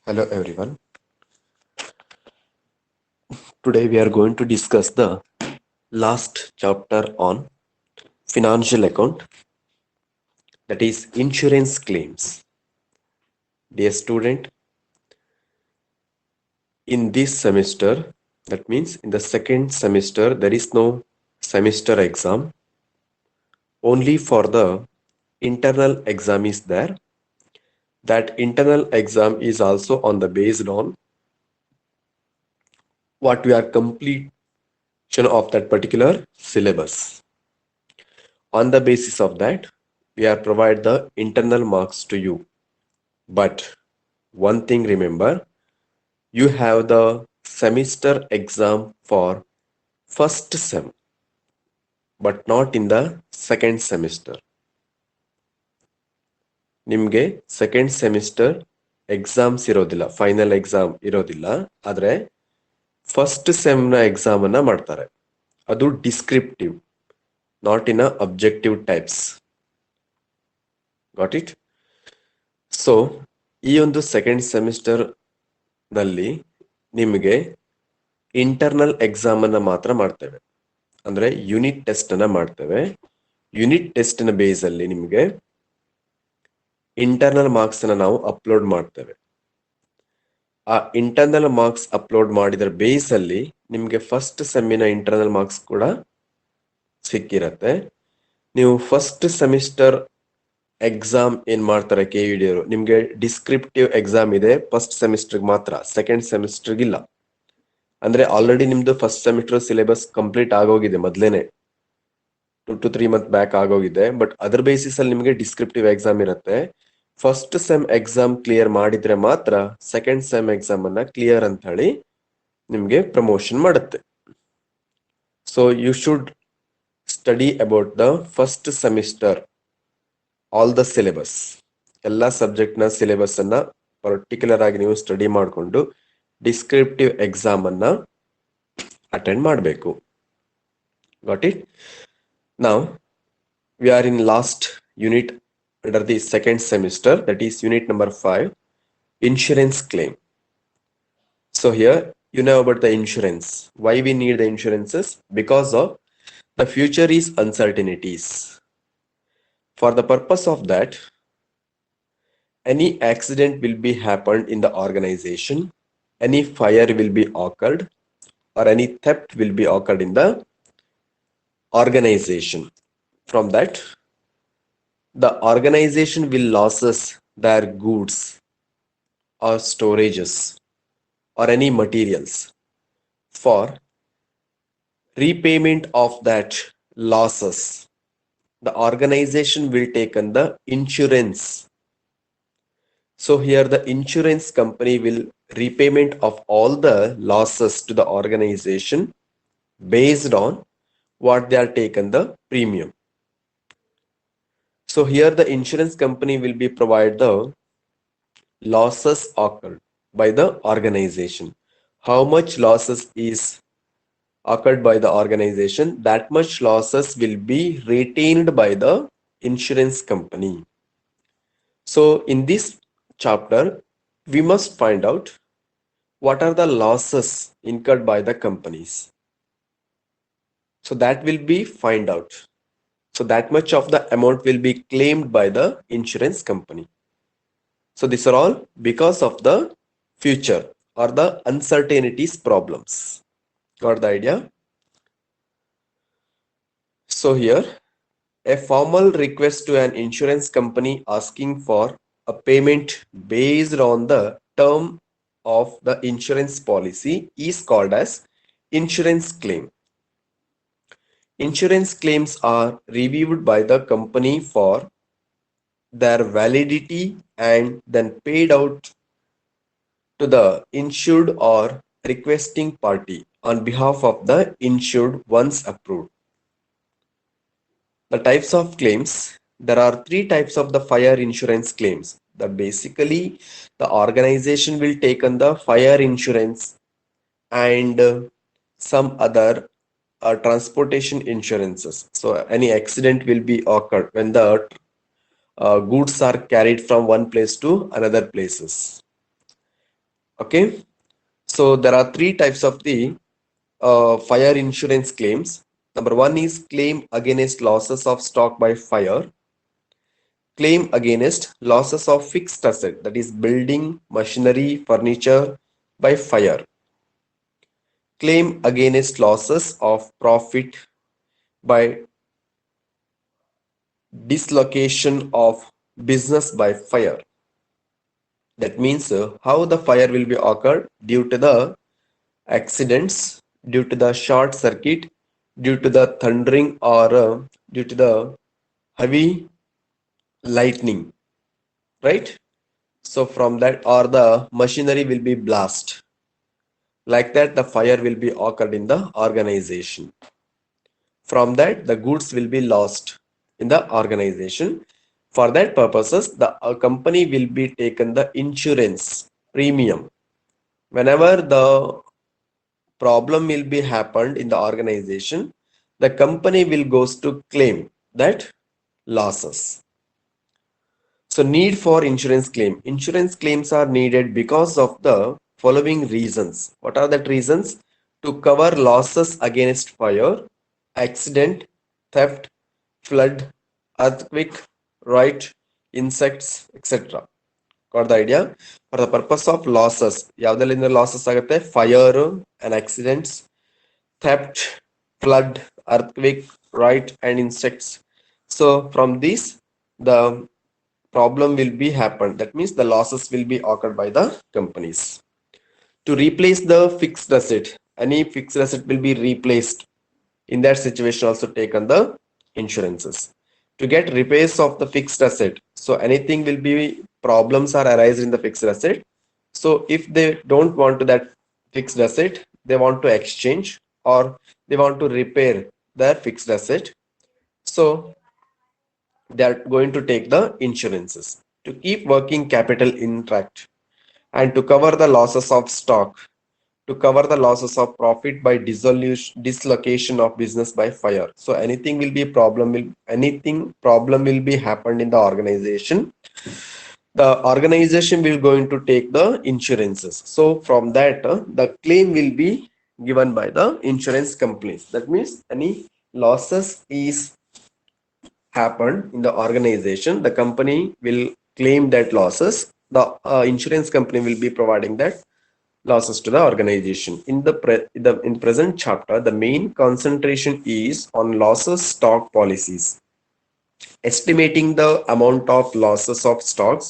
Hello everyone. Today we are going to discuss the last chapter on financial account, that is insurance claims. Dear student, in this semester, that means in the second semester, there is no semester exam. Only for the internal exam is there. That internal exam is also on the based on what we are completion of that particular syllabus. On the basis of that, we are provide the internal marks to you. But one thing remember, you have the semester exam for first sem, but not in the second semester. ನಿಮಗೆ second semester exams ಇರೋದಿಲ್ಲ, final exam ಇರೋದಿಲ್ಲ. ಆದರೆ first ಸೆಮ್ನ exam ಅನ್ನ ಮಾಡ್ತಾರೆ. ಅದು descriptive, not in a objective types. Got it? So ಈ ಒಂದು second semester ನಲ್ಲಿ ನಿಮಗೆ ಇಂಟರ್ನಲ್ ಎಕ್ಸಾಮ್ ಅನ್ನ ಮಾತ್ರ ಮಾಡ್ತೇವೆ. ಅಂದ್ರೆ ಯೂನಿಟ್ ಟೆಸ್ಟ್ ಅನ್ನ ಮಾಡ್ತೇವೆ. ಯೂನಿಟ್ ಟೆಸ್ಟ್ ನ ಬೇಸ್ ಅಲ್ಲಿ ನಿಮಗೆ ಇಂಟರ್ನಲ್ ಮಾರ್ಕ್ಸ್ ಅನ್ನ ನಾವು ಅಪ್ಲೋಡ್ ಮಾಡ್ತೇವೆ. ಆ ಇಂಟರ್ನಲ್ ಮಾರ್ಕ್ಸ್ ಅಪ್ಲೋಡ್ ಮಾಡಿದ್ರ ಬೇಸ್ ಅಲ್ಲಿ ನಿಮಗೆ ಫಸ್ಟ್ ಸೆಮ್ಮಿನ ಇಂಟರ್ನಲ್ ಮಾರ್ಕ್ಸ್ ಕೂಡ ಸಿಕ್ಕಿರತ್ತೆ. ನೀವು ಫಸ್ಟ್ ಸೆಮಿಸ್ಟರ್ ಎಕ್ಸಾಮ್ ಏನ್ ಮಾಡ್ತಾರೆ KVD ಅವರು, ನಿಮ್ಗೆ ಡಿಸ್ಕ್ರಿಪ್ಟಿವ್ ಎಕ್ಸಾಮ್ ಇದೆ ಫಸ್ಟ್ ಸೆಮಿಸ್ಟರ್ ಮಾತ್ರ, ಸೆಕೆಂಡ್ ಸೆಮಿಸ್ಟರ್ ಇಲ್ಲ. ಅಂದ್ರೆ ಆಲ್ರೆಡಿ ನಿಮ್ದು ಫಸ್ಟ್ ಸೆಮಿಸ್ಟರ್ ಸಿಲೆಬಸ್ ಕಂಪ್ಲೀಟ್ ಆಗೋಗಿದೆ, ಮೊದ್ಲೇನೆ 2 to 3 ಮಂತ್ ಬ್ಯಾಕ್ ಆಗೋಗಿದೆ. ಬಟ್ ಅದರ್ ಬೇಸಿಸ್ ಅಲ್ಲಿ ನಿಮಗೆ ಡಿಸ್ಕ್ರಿಪ್ಟಿವ್ ಎಕ್ಸಾಮ್ ಇರುತ್ತೆ. ಫಸ್ಟ್ ಸೆಮ್ ಎಕ್ಸಾಮ್ ಕ್ಲಿಯರ್ ಮಾಡಿದ್ರೆ ಮಾತ್ರ ಸೆಕೆಂಡ್ ಸೆಮ್ ಎಕ್ಸಾಮ್ ಅನ್ನ ಕ್ಲಿಯರ್ ಅಂತ ಹೇಳಿ ನಿಮ್ಗೆ ಪ್ರಮೋಷನ್ ಮಾಡುತ್ತೆ. So you should study about the first semester, all the syllabus, ಎಲ್ಲ ಸಬ್ಜೆಕ್ಟ್ ನ ಸಿಲೆಬಸ್ ಅನ್ನ ಪರ್ಟಿಕ್ಯುಲರ್ ಆಗಿ ನೀವು ಸ್ಟಡಿ ಮಾಡಿಕೊಂಡು ಡಿಸ್ಕ್ರಿಪ್ಟಿವ್ ಎಕ್ಸಾಮ್ ಅನ್ನ ಅಟೆಂಡ್ ಮಾಡಬೇಕು. Got it? Now we are in last unit under the second semester, that is unit number 5, insurance claim. So here you know about the insurance. Why we need the insurances? Because of the future is uncertainties. For the purpose of that, any accident will be happened in the organization, any fire will be occurred, or any theft will be occurred in the organization. From that, the organization will loses their goods or storages or any materials. For repayment of that losses, the organization will take on the insurance. So here the insurance company will repayment of all the losses to the organization based on what they are taken the premium. So here the insurance company will be provide the losses occurred by the organization. How much losses is occurred by the organization, that much losses will be retained by the insurance company. So in this chapter, we must find out what are the losses incurred by the companies. So that will be find out. So that much of the amount will be claimed by the insurance company. So these are all because of the future or the uncertainties problems. Got the idea? So here, a formal request to an insurance company asking for a payment based on the term of the insurance policy is called as insurance claim. Insurance claims are reviewed by the company for their validity and then paid out to the insured or requesting party on behalf of the insured once approved. The types of claims, there are 3 types of the fire insurance claims. That basically the organization will take on the fire insurance and some other transportation insurances. So any accident will be occurred when the goods are carried from one place to another places. Okay, so there are three types of the fire insurance claims. Number one is claim against losses of stock by fire. Claim against losses of fixed asset, that is building, machinery, furniture, by fire. Claim against losses of profit by dislocation of business by fire. That means how the fire will be occurred due to the accidents, due to the short circuit, due to the thundering, or due to the heavy lightning, right? So from that, or the machinery will be blast. Like that, the fire will be occurred in the organization. From that, the goods will be lost in the organization. For that purposes, the company will be taken the insurance premium. Whenever the problem will be happened in the organization, the company will goes to claim that losses. So need for insurance claim. Insurance claims are needed because of the following reasons. What are that reasons? To cover losses against fire, accident, theft, flood, earthquake, right, insects, etc. Got the idea? For the purpose of losses, ಯಾವ್ದೆಲ್ಲಿಂದ losses ಆಗುತ್ತೆ? Fire and accidents, theft, flood, earthquake, right, and insects. So from these, the problem will be happened. That means the losses will be occurred by the companies. To replace the fixed asset, any fixed asset will be replaced. In that situation, also taken the insurances. To get repairs of the fixed asset, so anything will be problems are arise in the fixed asset. So if they don't want to that fixed asset, they want to exchange, or they want to repair their fixed asset. So they are going to take the insurances to keep working capital intact, and to cover the losses of stock, to cover the losses of profit by dislocation of business by fire. So anything problem will be happened in the organization. The organization will going to take the insurances. So from that, the claim will be given by the insurance companies. That means any losses is happened in the organization, the company will claim that losses. The insurance company will be providing that losses to the organization. In the present chapter, the main concentration is on losses stock policies, estimating the amount of losses of stocks,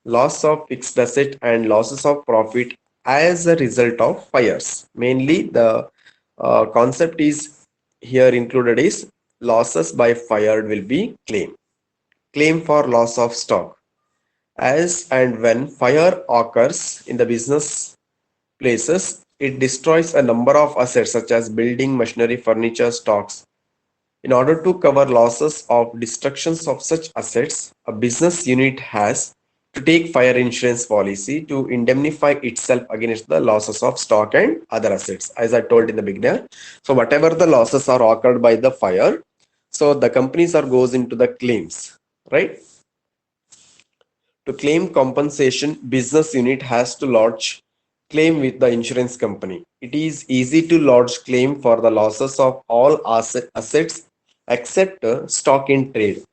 loss of fixed asset, and losses of profit as a result of fires. Mainly, the concept is here included is losses by fire will be claim. Claim for loss of stock. As and when fire occurs in the business places, it destroys a number of assets such as building, machinery, furniture, stocks. In order to cover losses of destructions of such assets, a business unit has to take fire insurance policy to indemnify itself against the losses of stock and other assets, as I told in the beginning. So whatever the losses are occurred by the fire, so the companies are goes into the claims, right? To claim compensation, business unit has to lodge claim with the insurance company. It is easy to lodge claim for the losses of all assets except stock in trade,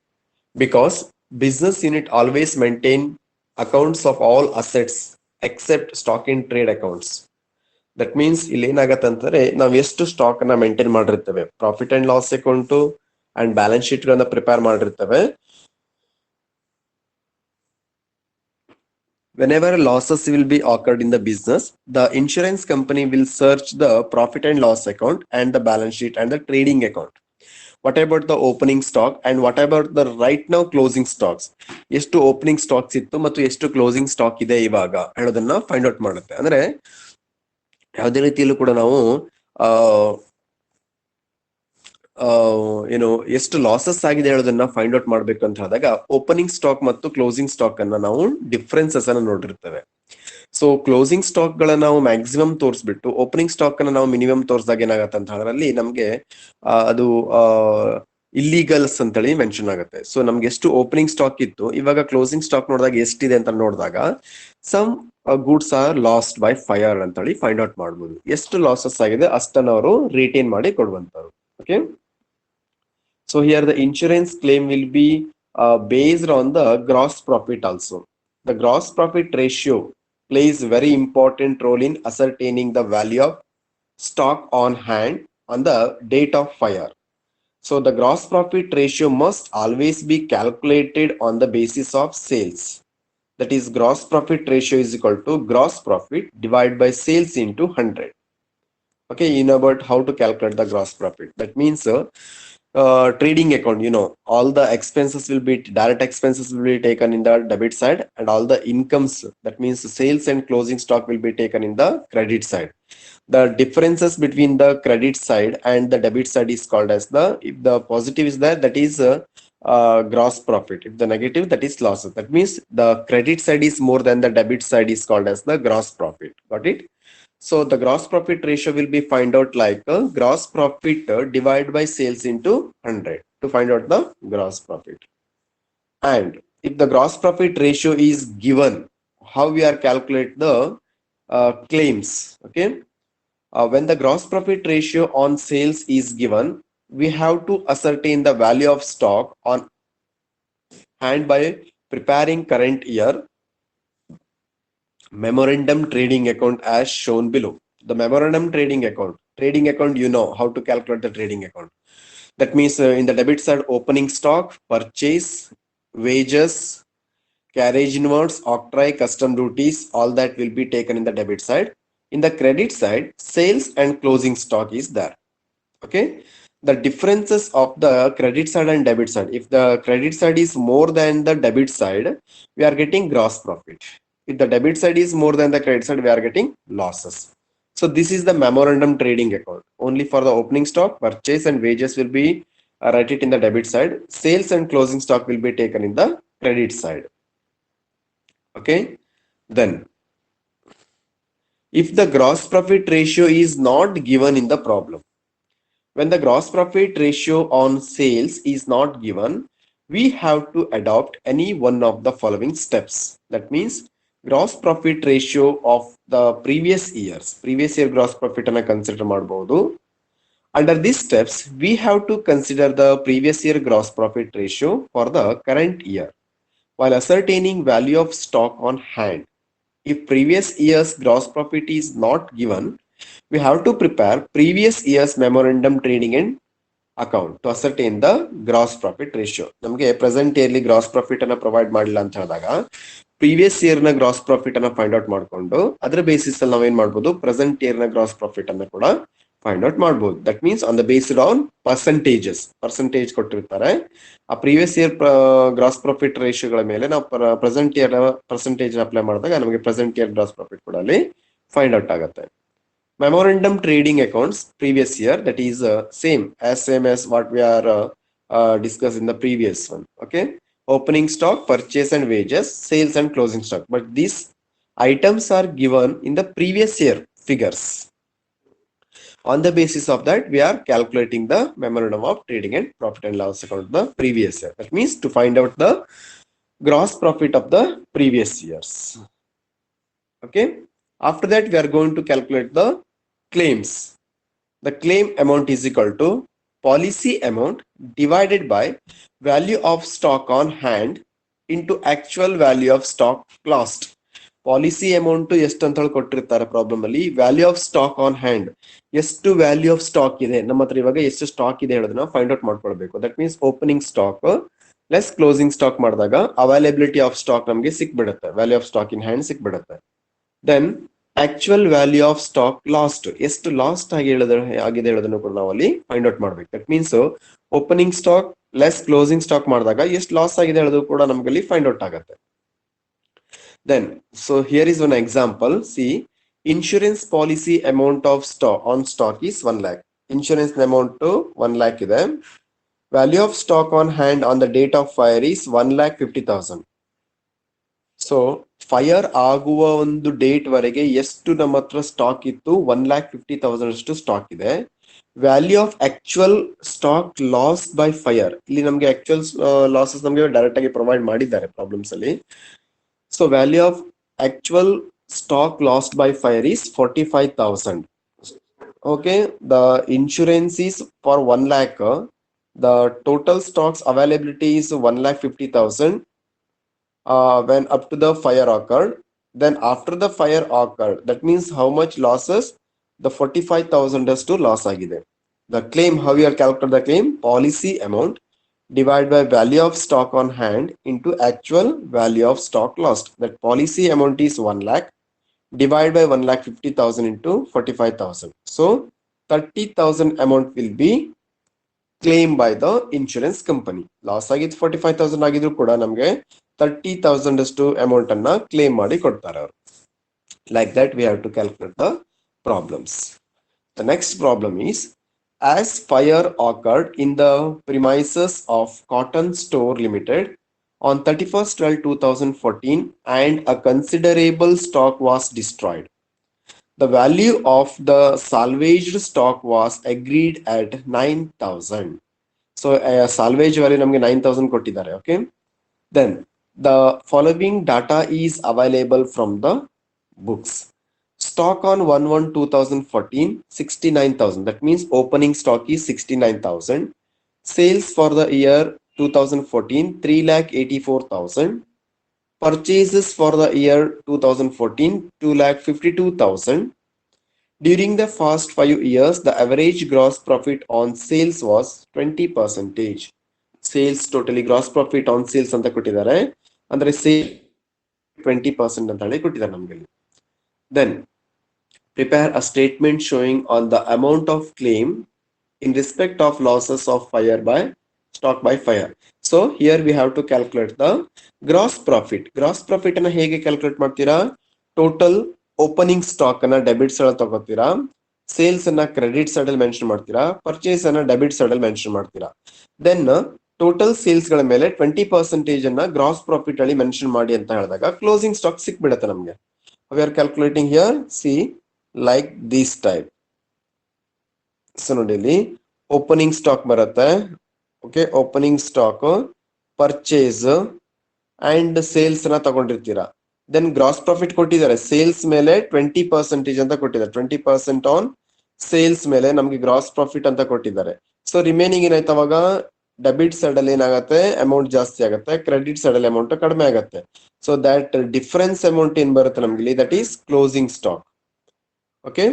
because business unit always maintain accounts of all assets except stock in trade accounts. That means ಇಲ್ಲಿ ಏನಾಗತ್ತೆ ಅಂತಂದ್ರೆ ನಾವು ಎಷ್ಟು stock ಅನ್ನ maintain ಮಾಡಿರ್ತೇವೆ, profit and loss account and balance sheet ಗಳನ್ನ prepare ಮಾಡಿರ್ತೇವೆ. Whenever losses will be occurred in the business, the insurance company will search the profit and loss account and the balance sheet and the trading account. What about the opening stock and what about the right now closing stocks? ಎಷ್ಟು opening stocks ಇತ್ತು ಮತ್ತು ಎಷ್ಟು closing stock ಇದೆ ಇವಾಗ ಅನ್ನೋದನ್ನ find out ಮಾಡುತ್ತೆ. ಅಂದ್ರೆ ಯಾವುದೇ ರೀತಿಯಲ್ಲೂ ಕೂಡ ನಾವು ಏನು ಎಷ್ಟು ಲಾಸಸ್ ಆಗಿದೆ ಹೇಳೋದನ್ನ ಫೈಂಡ್ ಔಟ್ ಮಾಡ್ಬೇಕು ಅಂತ ಹೇಳಿದಾಗ ಓಪನಿಂಗ್ ಸ್ಟಾಕ್ ಮತ್ತು ಕ್ಲೋಸಿಂಗ್ ಸ್ಟಾಕ್ ಅನ್ನ ನಾವು ಡಿಫ್ರೆನ್ಸಸ್ ಅನ್ನ ನೋಡಿರ್ತೇವೆ. ಸೊ ಕ್ಲೋಸಿಂಗ್ ಸ್ಟಾಕ್ ಗಳನ್ನ ನಾವು ಮ್ಯಾಕ್ಸಿಮಮ್ ತೋರಿಸ್ಬಿಟ್ಟು ಓಪನಿಂಗ್ ಸ್ಟಾಕ್ ಅನ್ನ ನಾವು ಮಿನಿಮಮ್ ತೋರಿಸಿದಾಗ ಏನಾಗತ್ತೆ ಅಂತ ಹೇಳಿದ್ರಲ್ಲಿ ನಮ್ಗೆ ಅದು ಇಲ್ಲಿಗಲ್ಸ್ ಅಂತೇಳಿ ಮೆನ್ಷನ್ ಆಗುತ್ತೆ. ಸೊ ನಮ್ಗೆ ಎಷ್ಟು ಓಪನಿಂಗ್ ಸ್ಟಾಕ್ ಇತ್ತು, ಇವಾಗ ಕ್ಲೋಸಿಂಗ್ ಸ್ಟಾಕ್ ನೋಡಿದಾಗ ಎಷ್ಟಿದೆ ಅಂತ ನೋಡಿದಾಗ some goods are lost by fire ಅಂತೇಳಿ ಫೈಂಡ್ ಔಟ್ ಮಾಡ್ಬೋದು. ಎಷ್ಟು ಲಾಸಸ್ ಆಗಿದೆ ಅಷ್ಟನ್ನ ಅವರು ರಿಟೈನ್ ಮಾಡಿ ಕೊಡುವಂತವ್ರು. Okay, so here the insurance claim will be based on the gross profit also. The gross profit ratio plays very important role in ascertaining the value of stock on hand on the date of fire. So the gross profit ratio must always be calculated on the basis of sales. That is, gross profit ratio is equal to gross profit divided by sales into 100. Okay, you know about how to calculate the gross profit. That means trading account, all the expenses will be, direct expenses will be taken in the debit side, and all the incomes, that means sales and closing stock, will be taken in the credit side. The differences between the credit side and the debit side is called as if the positive is there, that is gross profit. If the negative, that is losses. That means the credit side is more than the debit side is called as the gross profit. Got it? So the gross profit ratio will be find out like gross profit divided by sales into 100 to find out the gross profit. And if the gross profit ratio is given, how we are calculate the claims? Okay, when the gross profit ratio on sales is given, we have to ascertain the value of stock on hand by preparing current year memorandum trading account as shown below. The memorandum trading account, you know how to calculate the trading account. That means in the debit side, opening stock, purchase, wages, carriage inwards, octroi, custom duties, all that will be taken in the debit side. In the credit side, sales and closing stock is there. Okay, the differences of the credit side and debit side, if the credit side is more than the debit side, we are getting gross profit. If the debit side is more than the credit side, we are getting losses. So this is the memorandum trading account. Only for the opening stock, purchase and wages will be write it in the debit side. Sales and closing stock will be taken in the credit side. Okay, then if the gross profit ratio is not given in the problem, when the gross profit ratio on sales is not given, we have to adopt any one of the following steps. That means gross profit ratio of the previous year gross profit ana consider ಮಾಡಬಹುದು. Under these steps, we have to consider the previous year gross profit ratio for the current year while ascertaining value of stock on hand. If previous year's gross profit is not given, we have to prepare previous year's memorandum trading and account to ascertain the gross profit ratio. ನಮಗೆ present yearly gross profit ಅನ್ನ provide ಮಾಡಿಲ್ಲ ಅಂತ ಹೇಳಿದಾಗ previous year ನ gross profit ಅನ್ನ find out ಮಾಡ್ಕೊಂಡು ಅದರ basis ಅಲ್ಲಿ ನಾವೇನ್ ಮಾಡ್ಬೋದು, ಪ್ರೆಸೆಂಟ್ ಇಯರ್ ನ ಗ್ರಾಸ್ ಪ್ರಾಫಿಟ್ ಅನ್ನ ಕೂಡ ಫೈಂಡ್ ಔಟ್ ಮಾಡ್ಬೋದು. That means on the based on percentage ಕೊಟ್ಟಿರ್ತಾರೆ. ಆ ಪ್ರೀವಿಯಸ್ ಇಯರ್ ಗ್ರಾಸ್ ಪ್ರಾಫಿಟ್ ರೇಷಿಯೋಗಳ ಮೇಲೆ ನಾವು ಪ್ರೆಸೆಂಟ್ ಇಯರ್ ಪರ್ಸೆಂಟೇಜ್ ಅಪ್ಲೈ ಮಾಡಿದಾಗ ನಮಗೆ ಪ್ರೆಸೆಂಟ್ ಇಯರ್ ಗ್ರಾಸ್ ಪ್ರಾಫಿಟ್ ಕೂಡ ಅಲ್ಲಿ ಫೈಂಡ್ ಔಟ್ ಆಗುತ್ತೆ. Memorandum trading accounts previous year, that is same as what we are discussed in the previous one. Okay, opening stock, purchase and wages, sales and closing stock, but these items are given in the previous year figures. On the basis of that, we are calculating the memorandum of trading and profit and loss account of the previous year. That means to find out the gross profit of the previous years. Okay, after that we are going to calculate the claims. The claim amount is equal to policy amount divided by value of stock on hand into actual value of stock lost. Policy amount ಎಷ್ಟು ಅಂತ ಹೇಳಿ ಕೊಟ್ಟಿರ್ತಾರೆ problem ಅಲ್ಲಿ. Value of stock on hand, ಎಷ್ಟು value of stock ಇದೆ ನಮ್ಮ ಹತ್ರ, ಇವಾಗ ಎಷ್ಟು ಸ್ಟಾಕ್ ಇದೆ ಹೇಳೋದನ್ನ ಫೈಂಡ್ ಔಟ್ ಮಾಡ್ಕೊಳ್ಬೇಕು. That means opening stock less closing stock ಮಾಡಿದಾಗ ಅವೈಲೇಬಿಲಿಟಿ ಆಫ್ ಸ್ಟಾಕ್ ನಮಗೆ ಸಿಕ್ಬಿಡುತ್ತೆ, value of stock in hand ಸಿಕ್ಬಿಡುತ್ತೆ. Then actual value of stock lost, ಎಷ್ಟು ಲಾಸ್ಟ್ ಆಗಿದೆ ಹೇಳೋದನ್ನು ಕೂಡ ನಾವು ಅಲ್ಲಿ ಫೈಂಡ್ ಔಟ್ ಮಾಡ್ಬೇಕು. That means opening stock less closing stock ಮಾಡಿದಾಗ ಎಷ್ಟು ಲಾಸ್ ಆಗಿದೆ ಹೇಳೋದು ಕೂಡ ನಮ್ಗೆ ಅಲ್ಲಿ ಫೈಂಡ್ ಔಟ್ ಆಗುತ್ತೆ. Then, so here is one example. See, insurance policy amount of stock on stock is 1 lakh. Insurance amount to 1 lakh ಇದೆ. Value of stock on hand on the date of fire is 1,50,000. So fire ಆಗುವ ಒಂದು date ವರೆಗೆ ಎಷ್ಟು ನಮ್ಮ ಹತ್ರ stock ಇತ್ತು, 1,50,000 ಅಷ್ಟು stock ಇದೆ. Value of actual stock loss by fire, ಇಲ್ಲಿ ನಮಗೆ ಆಕ್ಚುಯಲ್ ಲಾಸಸ್ ನಮಗೆ ಡೈರೆಕ್ಟ್ ಆಗಿ ಪ್ರೊವೈಡ್ ಮಾಡಿದ್ದಾರೆ ಪ್ರಾಬ್ಲಮ್ಸ್ ಅಲ್ಲಿ. So value of actual stock last by fire is 45,000. Okay, the insurance is for 1 lakh. The total stocks availability is 1,50,000 when up to the fire occurred. Then after the fire occurred, that means how much losses? The 45,000 is to loss agide. The claim, how you are calculate the claim? Policy amount divided by value of stock on hand into actual value of stock lost. That policy amount is 1 lakh. Divide by 1,50,000 into 45,000. So 30,000 amount will be claimed by the insurance company. Loss ಆಗಿದ್ದು 45,000 ಆಗಿದ್ರು ಕೂಡ ನಮಗೆ 30,000 ಅಷ್ಟು amount ಅನ್ನ claim ಮಾಡಿ ಕೊಡ್ತಾರೆ ಅವರು. Like that we have to calculate the problems. The next problem is, as fire occurred in the premises of Cotton Store Limited on 31st 12/2014 and a considerable stock was destroyed. The value of the salvaged stock was agreed at 9,000. So salvage value ನಮಗೆ 9,000 ಕೊಟ್ಟಿದ್ದಾರೆ. Okay. Then the following data is available from the books. Stock on 1/1/2014 69,000. That means opening stock is 69,000. Sales for the year 2014 3,84,000. Purchases for the year 2014 2,52,000. During the first 5 years, the average gross profit on sales was 20%. Sales totally gross profit on sales ಅಂತ ಕೊಟ್ಟಿದ್ದಾರೆ, ಅಂದ್ರೆ sale 20% ಅಂತ ಹೇಳಿ ಕೊಟ್ಟಿದ್ದಾರೆ ನಮಗೆ. Then prepare a statement showing on the amount of claim in respect of losses of fire by stock by fire. So here we have to calculate the gross profit. Gross profit ಅನ್ನ ಹೇಗೆ calculate ಮಾಡ್ತೀರಾ? Total opening stock ಅನ್ನ debit side ಅಲ್ಲಿ ತಗೋತೀರಾ, sales ಅನ್ನ credit side ಅಲ್ಲಿ mention ಮಾಡ್ತೀರಾ, purchase ಅನ್ನ debit side ಅಲ್ಲಿ ಮೆನ್ಷನ್ ಮಾಡ್ತೀರಾ. ದೆನ್ ಟೋಟಲ್ ಸೇಲ್ಸ್ ಗಳ ಮೇಲೆ 20% ಅನ್ನ ಗ್ರಾಸ್ ಪ್ರಾಫಿಟ್ ಅಲ್ಲಿ ಮೆನ್ಷನ್ ಮಾಡಿ ಅಂತ ಹೇಳಿದಾಗ ಕ್ಲೋಸಿಂಗ್ ಸ್ಟಾಕ್ ಸಿಕ್ಬಿಡುತ್ತೆ ನಮಗೆ. We are calculating here, see, like this type. So ನೋಡಿ ಇಲ್ಲಿ ಓಪನಿಂಗ್ ಸ್ಟಾಕ್ ಬರುತ್ತೆ. Okay, opening stock, purchase and sales ನ ತಗೊಂಡಿರ್ತೀರಾ. ದೆನ್ ಗ್ರಾಸ್ ಪ್ರಾಫಿಟ್ ಕೊಟ್ಟಿದ್ದಾರೆ, ಸೇಲ್ಸ್ ಮೇಲೆ 20% ಅಂತ ಕೊಟ್ಟಿದ್ದಾರೆ. 20% ಆನ್ ಸೇಲ್ಸ್ ಮೇಲೆ ನಮ್ಗೆ ಗ್ರಾಸ್ ಪ್ರಾಫಿಟ್ ಅಂತ ಕೊಟ್ಟಿದ್ದಾರೆ. ಸೊ ರಿಮೈನಿಂಗ್ ಏನಾಯ್ತು, ಅವಾಗ ಡೆಬಿಟ್ ಸೈಡ್ ಅಲ್ಲಿ ಏನಾಗುತ್ತೆ, ಅಮೌಂಟ್ ಜಾಸ್ತಿ ಆಗುತ್ತೆ, ಕ್ರೆಡಿಟ್ ಸೈಡ್ ಅಲ್ಲಿ ಅಮೌಂಟ್ ಕಡಿಮೆ ಆಗುತ್ತೆ. ಸೊ ದಟ್ ಡಿಫರೆನ್ಸ್ ಅಮೌಂಟ್ ಏನ್ ಬರುತ್ತೆ ನಮ್ಗೆ, that is closing stock. Okay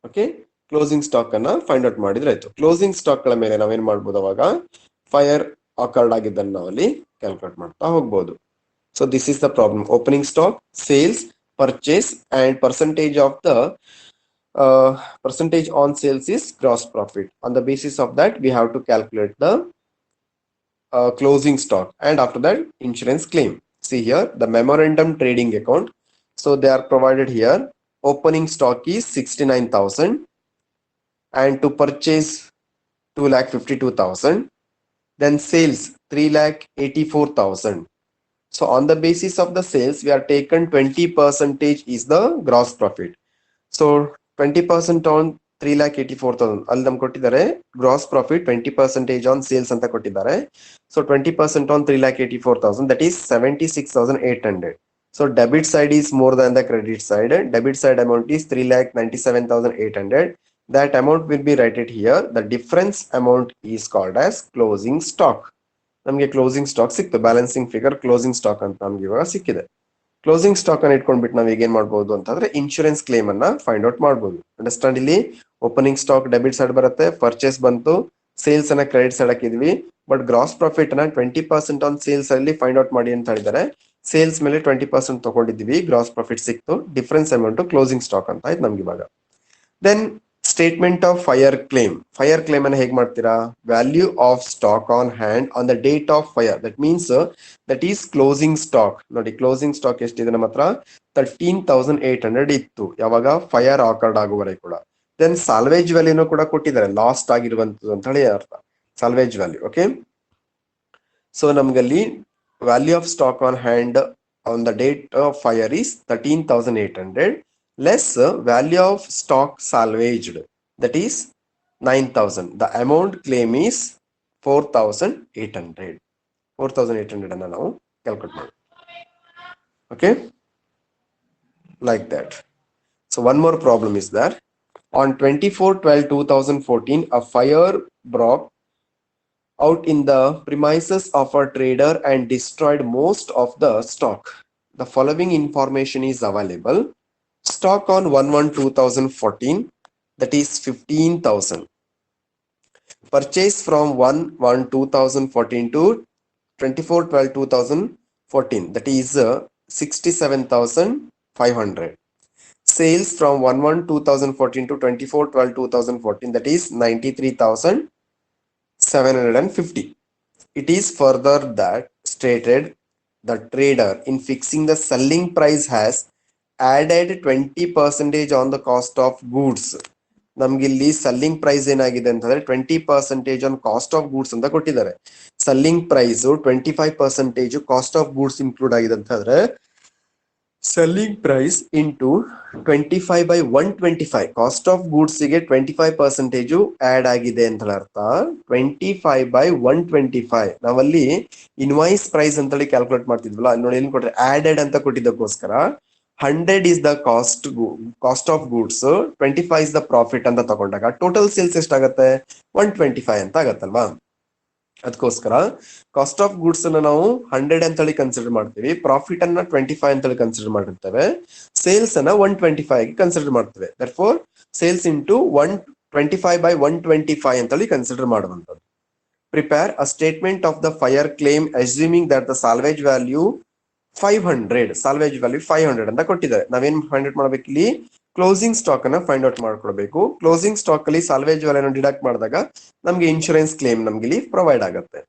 okay, closing stock ಅನ್ನ ಫೈಂಡ್ ಔಟ್ ಮಾಡಿದ್ರೆ ಆಯ್ತು. ಕ್ಲೋಸಿಂಗ್ ಸ್ಟಾಕ್ ಗಳ ಮೇಲೆ ನಾವೇನ್ ಮಾಡ್ಬೋದು, ಅವಾಗ ಫೈರ್ ಅಕರ್ಡ್ ಆಗಿದ್ದನ್ನು ನಾವಲ್ಲಿ ಕ್ಯಾಲ್ಕುಲೇಟ್ ಮಾಡ್ತಾ ಹೋಗ್ಬೋದು. So this is the problem. Opening stock, sales, purchase and percentage of the percentage on sales is gross profit. On the basis of that, we have to calculate the closing stock, and after that insurance claim. See here the memorandum trading account. So they are provided here. Opening stock is 69,000 and to purchase 2,52,000. Then sales 3,84,000. So on the basis of the sales, we are taken 20% is the gross profit. So 20% on 3,84,000 ಅಲ್ಲಿ ನಮ್ಗೆ ಕೊಟ್ಟಿದ್ದಾರೆ gross profit 20% on sales ಅಂತ ಕೊಟ್ಟಿದ್ದಾರೆ. So 20% on 3,84,000, that is 76,800. So debit side is more than the credit side. Debit side amount is 3,97,800. That amount will be written here. The difference amount is called as closing stock. ನಮಗೆ closing stock ಸಿಕ್ತು, balancing figure closing stock ಅಂತ ನಮ್ಗೆ ಇವಾಗ ಸಿಕ್ಕಿದೆ. Closing stock ಅನ್ನು ಇಟ್ಕೊಂಡ್ಬಿಟ್ಟು ನಾವ್ ಈಗ ಏನ್ ಮಾಡ್ಬೋದು ಅಂತಂದ್ರೆ ಇನ್ಶೂರೆನ್ಸ್ ಕ್ಲೇಮ್ ಅನ್ನ ಫೈಂಡ್ ಔಟ್ ಮಾಡ್ಬೋದು. ಅಂಡರ್ಸ್ಟ್ಯಾಂಡ್? ಇಲ್ಲಿ ಓಪನಿಂಗ್ ಸ್ಟಾಕ್ ಡೆಬಿಟ್ ಸೈಡ್ ಬರುತ್ತೆ, ಪರ್ಚೇಸ್ ಬಂತು, ಸೇಲ್ಸ್ ಅನ್ನ ಕ್ರೆಡಿಟ್ ಸೈಡ್ ಹಾಕಿದ್ವಿ. ಬಟ್ ಗ್ರಾಸ್ ಪ್ರಾಫಿಟ್ ಅನ್ನ 20% ಆನ್ ಸೇಲ್ಸ್ ಅಲ್ಲಿ ಫೈಂಡ್ ಔಟ್ ಮಾಡಿ ಅಂತ ಹೇಳಿದ್ದಾರೆ. ಸೇಲ್ಸ್ ಮೇಲೆ 20% ತಗೊಂಡಿದ್ವಿ, ಗ್ರಾಸ್ ಪ್ರಾಫಿಟ್ ಸಿಕ್ತು, ಡಿಫರೆನ್ಸ್ ಅಮೌಂಟ್ ಕ್ಲೋಸಿಂಗ್ ಸ್ಟಾಕ್ ಅಂತ ಆಯ್ತು ನಮ್ಗೆ ಇವಾಗ. Then statement of fire claim. Fire claim ಅನ್ನ ಹೇಗ್ ಮಾಡ್ತೀರಾ? Value of stock on hand on the date of fire, that means that is closing stock. ನೋಡಿ ಕ್ಲೋಸಿಂಗ್ ಸ್ಟಾಕ್ ಎಷ್ಟಿದೆ ನಮ್ಮ ಹತ್ರ, 13,800 ಇತ್ತು ಯಾವಾಗ ಫೈರ್ ಆಕರ್ಡ್ ಆಗುವವರೆಗೆ ಕೂಡ. ದೆನ್ ಸಾಲ್ವೇಜ್ ವ್ಯಾಲ್ಯೂನು ಕೂಡ ಕೊಟ್ಟಿದ್ದಾರೆ, ಲಾಸ್ಟ್ ಆಗಿರುವಂತದ್ದು ಅಂತ ಹೇಳಿ ಅರ್ಥ ಸಾಲ್ವೇಜ್ ವ್ಯಾಲ್ಯೂ. ಓಕೆ, ಸೊ ನಮ್ಗಲ್ಲಿ value of stock on hand on the date of fire is 13,800. less value of stock salvaged, that is 9,000. The amount claim is 4,800. 4,800 ಅನ್ನ ನಾವು ಕ್ಯಾಲ್ಕುಲೇಟ್ ಮಾಡಿ. Okay, like that. So one more problem is there. On 24/12/2014, a fire broke out in the premises of a trader and destroyed most of the stock. The following information is available. Stock on 1/1/2014, that is 15,000. Purchase from 1/1/2014 to 24/12/2014, that is 67,500. Sales from 1/1/2014 to 24/12/2014, that is 93,750. It is further that stated the trader in fixing the selling price has added 20% on the cost of goods. ನಮ್ಗೆ ಇಲ್ಲಿ selling price ಏನಾಗಿದೆ ಅಂತಂದ್ರೆ 20% on cost of goods ಅಂತ ಕೊಟ್ಟಿದ್ದಾರೆ. Selling price 25% cost of goods include ಆಗಿದೆ ಅಂತಂದ್ರೆ selling price into 25/125, cost of goods ಗೆ 25% add ಆಗಿದೆ ಅಂತ ಅರ್ಥ. 25/125 ನಾವಲ್ಲಿ ಇನ್ವಾಯ್ಸ್ ಪ್ರೈಸ್ ಅಂತೇಳಿ ಕ್ಯಾಲ್ಕುಲೇಟ್ ಮಾಡ್ತಿದ್ವಲ್ಲ, ಅಲ್ಲಿ ನೋಡಿ ಏನ್ ಕೊಟ್ರೆ ಆಡೆಡ್ ಅಂತ ಕೊಟ್ಟಿದ್ದಕ್ಕೋಸ್ಕರ 100 is the cost of goods, 25 is the profit ಅಂತ ತಗೊಂಡಾಗ ಟೋಟಲ್ ಸೇಲ್ಸ್ ಎಷ್ಟಾಗತ್ತೆ 125 ಅಂತ ಆಗತ್ತಲ್ವಾ. ಅದಕ್ಕೋಸ್ಕರ ಕಾಸ್ಟ್ ಆಫ್ ಗೂಡ್ಸ್ ಅನ್ನ ನಾವು 100 ಅಂತೇಳಿ ಕನ್ಸಿಡರ್ ಮಾಡ್ತೀವಿ, ಪ್ರಾಫಿಟ್ ಅನ್ನ 25 ಅಂತೇಳಿ ಕನ್ಸಿಡರ್ ಮಾಡಿರ್ತೇವೆ, ಸೇಲ್ಸ್ ಅನ್ನ 125 ಕನ್ಸಿಡರ್ ಮಾಡ್ತೇವೆ. ದರ್ಫೋರ್ ಸೇಲ್ಸ್ ಇಂಟು 125/125 ಅಂತೇಳಿ ಕನ್ಸಿಡರ್ ಮಾಡುವಂತದ್ದು. Prepare a statement of the fire claim assuming that the salvage value 500, salvage value 500 ಅಂತ ಕೊಟ್ಟಿದ್ದಾರೆ. ನಾವೇನ್ ಫೈಂಡ್ ಔಟ್ ಮಾಡ್ಬೇಕು ಇಲ್ಲಿ, ಕ್ಲೋಸಿಂಗ್ ಸ್ಟಾಕ್ ಅನ್ನ ಫೈಂಡ್ ಔಟ್ ಮಾಡ್ಕೊಳ್ಬೇಕು. ಕ್ಲೋಸಿಂಗ್ ಸ್ಟಾಕ್ ಅಲ್ಲಿ ಸಾಲ್ವೇಜ್ ವ್ಯಾಲ್ಯೂ ಡಿಡಕ್ಟ್ ಮಾಡಿದಾಗ ನಮ್ಗೆ ಇನ್ಶೂರೆನ್ಸ್ ಕ್ಲೇಮ್ ನಮ್ಗೆ ಇಲ್ಲಿ ಪ್ರೊವೈಡ್ ಆಗುತ್ತೆ.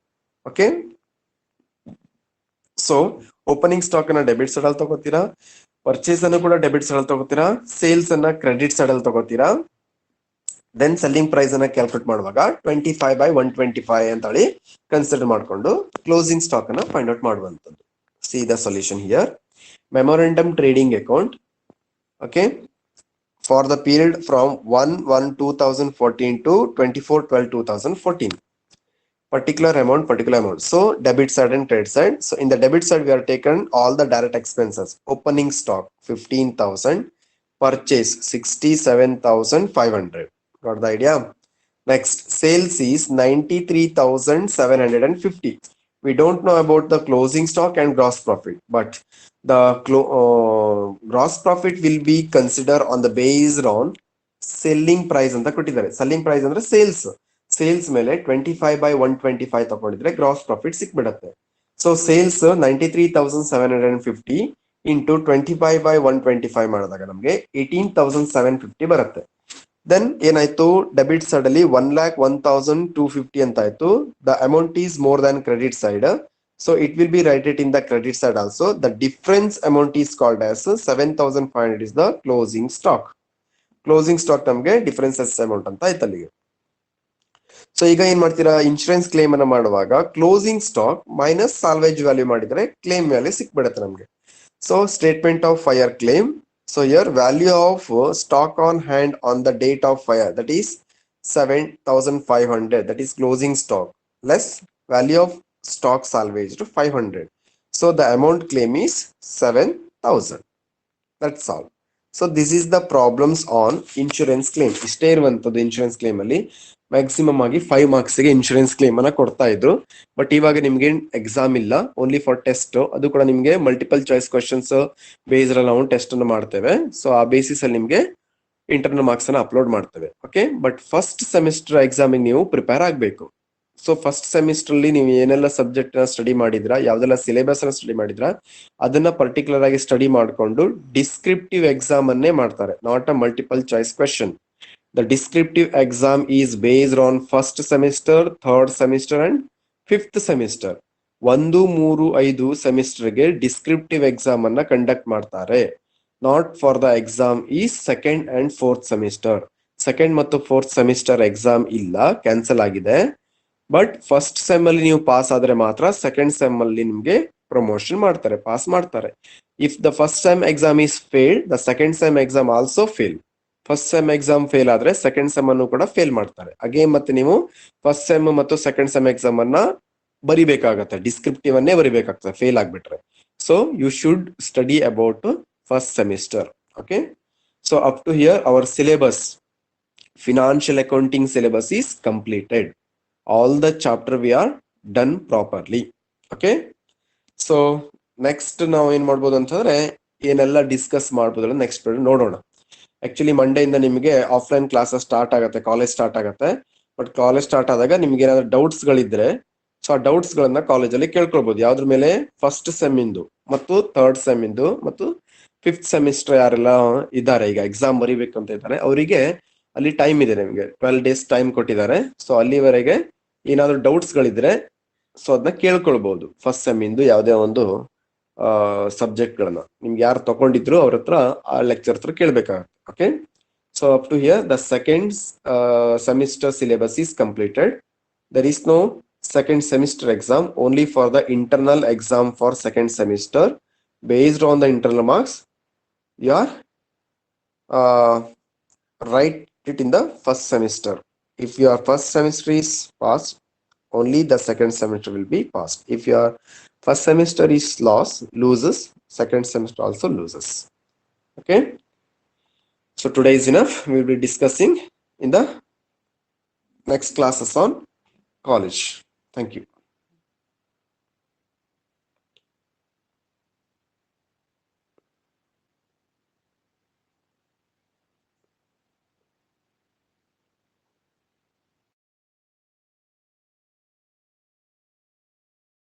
ಓಕೆ, ಸೊ ಓಪನಿಂಗ್ ಸ್ಟಾಕ್ ಅನ್ನ ಡೆಬಿಟ್ ಸೈಡ್ ಅಲ್ಲಿ ತಗೋತೀರಾ, ಪರ್ಚೇಸ್ ಅನ್ನು ಕೂಡ ಡೆಬಿಟ್ ಸೈಡ್ ಅಲ್ಲಿ ತಗೋತೀರಾ, ಸೇಲ್ಸ್ ಅನ್ನ ಕ್ರೆಡಿಟ್ ಸೈಡ್ ಅಲ್ಲಿ ತಗೋತೀರಾ. ದೆನ್ ಸೆಲ್ಲಿಂಗ್ ಪ್ರೈಸ್ ಅನ್ನ ಕ್ಯಾಲ್ಕುಲೇಟ್ ಮಾಡುವಾಗ 25/125 ಅಂತ ಹೇಳಿ ಕನ್ಸಿಡರ್ ಮಾಡ್ಕೊಂಡು ಕ್ಲೋಸಿಂಗ್ ಸ್ಟಾಕ್ ಅನ್ನ ಫೈಂಡ್ ಔಟ್ ಮಾಡುವಂತದ್ದು. See the solution here. Memorandum trading account, okay, for the period from 1/1/2014 to 24/12/2014. Particular amount. So debit side and credit side. So in the debit side we are taken all the direct expenses. Opening stock 15,000, purchase 67,500. Got the idea? Next, sales is 93,750. We don't know about the closing stock and gross profit, but the gross profit will be considered on the based on selling price ಅಂತ ಕೊಟ್ಟಿದ್ದಾರೆ. Selling price ಅಂದ್ರೆ sales ಮೇಲೆ 25/125 ತಗೊಂಡಿದ್ರೆ gross profit ಸಿಕ್ಬಿಡತ್ತೆ. So sales 93,750 into 25/125 ಮಾಡಿದಾಗ ನಮ್ಗೆ 18,750 ಬರುತ್ತೆ. Then ಏನಾಯ್ತು, ಡೆಬಿಟ್ ಸೈಡ್ ಅಲ್ಲಿ 1,01,250 ಅಂತ ಆಯ್ತು. The amount is more than credit side, so it will be right it in the credit side also. The difference amount is called as 7,500 is the closing stock. Closing stock ನಮ್ಗೆ differences amount ಅಂತ ಆಯ್ತು ಅಲ್ಲಿಗೆ. So ಈಗ ಏನ್ ಮಾಡ್ತೀರಾ, insurance claim ಅನ್ನ ಮಾಡುವಾಗ closing stock minus salvage value ಮಾಡಿದ್ರೆ ಕ್ಲೇಮ್ ವ್ಯಾಲ್ಯೂ ಸಿಕ್ಬಿಡುತ್ತೆ ನಮ್ಗೆ. So statement of fire claim. So here value of stock on hand on the date of fire, that is 7,500, that is closing stock, less value of stock salvaged 500. So the amount claim is 7,000. That's all. So this is the problems on insurance claim. ಇಷ್ಟೇ ಇರುವಂತದ್ದು insurance claim ಅಲ್ಲಿ. Maximum ಆಗಿ 5 marks ಗೆ insurance claim ಅನ್ನ ಕೊಡ್ತಾ ಇದ್ರು. But ಇವಾಗ ನಿಮ್ಗೆ ಎಕ್ಸಾಮ್ ಇಲ್ಲ, ಓನ್ಲಿ ಫಾರ್ ಟೆಸ್ಟ್. ಅದು ಕೂಡ ನಿಮ್ಗೆ ಮಲ್ಟಿಪಲ್ ಚಾಯ್ಸ್ ಕ್ವಶನ್ಸ್ ಬೇಸ್ ಅಲ್ಲಿ ನಾವು ಟೆಸ್ಟ್ ಅನ್ನು ಮಾಡ್ತೇವೆ. ಸೊ ಆ ಬೇಸಿಸ್ ಅಲ್ಲಿ ನಿಮ್ಗೆ ಇಂಟರ್ನಲ್ ಮಾರ್ಕ್ಸ್ ಅನ್ನ ಅಪ್ಲೋಡ್ ಮಾಡ್ತೇವೆ. Okay, but first semester exam ನೀವು ಪ್ರಿಪೇರ್ ಆಗ್ಬೇಕು. ಸೊ ಫಸ್ಟ್ ಸೆಮಿಸ್ಟರ್ ಅಲ್ಲಿ ನೀವು ಏನೆಲ್ಲ ಸಬ್ಜೆಕ್ಟ್ ನ ಸ್ಟಡಿ ಮಾಡಿದ್ರಾ, ಯಾವ್ದೆಲ್ಲ ಸಿಲೆಬಸ್ ಅನ್ನ ಸ್ಟಡಿ ಮಾಡಿದ್ರಾ, ಅದನ್ನ ಪರ್ಟಿಕ್ಯುಲರ್ ಆಗಿ ಸ್ಟಡಿ ಮಾಡಿಕೊಂಡು ಡಿಸ್ಕ್ರಿಪ್ಟಿವ್ ಎಕ್ಸಾಮ್ ಅನ್ನೇ ಮಾಡ್ತಾರೆ, not a multiple choice question. The descriptive exam is based on first semester, third semester and fifth semester. 1, 3, 5 ಸೆಮಿಸ್ಟರ್ಗೆ descriptive exam ಅನ್ನ ಕಂಡಕ್ಟ್ ಮಾಡ್ತಾರೆ. Not for the exam is second and fourth semester. Second ಮತ್ತು fourth semester exam ಇಲ್ಲ, cancel ಆಗಿದೆ. But first sem ಅಲ್ಲಿ ನೀವು pass ಆದ್ರೆ ಮಾತ್ರ second sem ಅಲ್ಲಿ ನಿಮ್ಗೆ ಪ್ರಮೋಷನ್ ಮಾಡ್ತಾರೆ, ಪಾಸ್ ಮಾಡ್ತಾರೆ. If the first sem exam is failed, the second sem exam also fail. First sem exam fail ಆದ್ರೆ ಸೆಕೆಂಡ್ ಸೆಮ್ ಅನ್ನು ಕೂಡ ಫೇಲ್ ಮಾಡ್ತಾರೆ. ಹಾಗೆ ಮತ್ತೆ ನೀವು ಫಸ್ಟ್ ಸೆಮ್ ಮತ್ತು ಸೆಕೆಂಡ್ ಸೆಮ್ ಎಕ್ಸಾಮ್ ಅನ್ನ ಬರಿಬೇಕಾಗತ್ತೆ, ಡಿಸ್ಕ್ರಿಪ್ಟಿವ್ ಅನ್ನೇ ಬರಿಬೇಕಾಗ್ತದೆ ಫೇಲ್ ಆಗ್ಬಿಟ್ರೆ. So you should study about first semester. Okay, so up to here our syllabus, financial accounting syllabus is completed. All the chapter we are done properly. Okay, so next ನಾವು ಏನ್ ಮಾಡ್ಬೋದು ಅಂತಂದ್ರೆ ಏನೆಲ್ಲ discuss ಮಾಡ್ಬೋದು next ನೋಡೋಣ. Actually Monday ಇಂದ ನಿಮಗೆ offline classes start ಆಗುತ್ತೆ, ಕಾಲೇಜ್ ಸ್ಟಾರ್ಟ್ ಆಗುತ್ತೆ. ಬಟ್ ಕಾಲೇಜ್ ಸ್ಟಾರ್ಟ್ ಆದಾಗ ನಿಮ್ಗೆ ಏನಾದ್ರು ಡೌಟ್ಸ್ ಗಳಿದ್ರೆ ಸೊ ಆ ಡೌಟ್ಸ್ ಗಳನ್ನ ಕಾಲೇಜಲ್ಲಿ ಕೇಳ್ಕೊಳ್ಬಹುದು. ಯಾವ್ದ್ರ ಮೇಲೆ? ಫಸ್ಟ್ ಸೆಮ್ ಇಂದು ಮತ್ತು ಥರ್ಡ್ ಸೆಮ್ ಇಂದು ಮತ್ತು ಫಿಫ್ತ್ ಸೆಮಿಸ್ಟರ್ ಯಾರೆಲ್ಲ ಇದ್ದಾರೆ ಈಗ ಎಕ್ಸಾಮ್ ಬರಿಬೇಕಂತ ಇದ್ದಾರೆ ಅವರಿಗೆ ಅಲ್ಲಿ ಟೈಮ್ ಇದೆ, ನಿಮಗೆ 12 days ಟೈಮ್ ಕೊಟ್ಟಿದ್ದಾರೆ. ಸೊ ಅಲ್ಲಿವರೆಗೆ ಏನಾದ್ರು ಡೌಟ್ಸ್ ಗಳಿದ್ರೆ ಸೊ ಅದನ್ನ ಕೇಳ್ಕೊಳ್ಬಹುದು. ಫಸ್ಟ್ ಸೆಮ್ ಇಂದು ಯಾವುದೇ ಒಂದು ಸಬ್ಜೆಕ್ಟ್ ಗಳನ್ನ ನಿಮ್ಗೆ ಯಾರು ತಗೊಂಡಿದ್ರು ಅವ್ರ ಹತ್ರ ಆ ಲೆಕ್ಚರ್ ಹತ್ರ ಕೇಳ್ಬೇಕಾಗತ್ತೆ. Okay, so up to here the second semester syllabus is completed. There is no second semester exam, only for the internal exam for second semester. Based on the internal marks, you are write it in the first semester. If your first semester is passed, only the second semester will be passed. If your first semester is loses, second semester also loses. Okay, so today is enough. We will be discussing in the next classes on college. Thank you.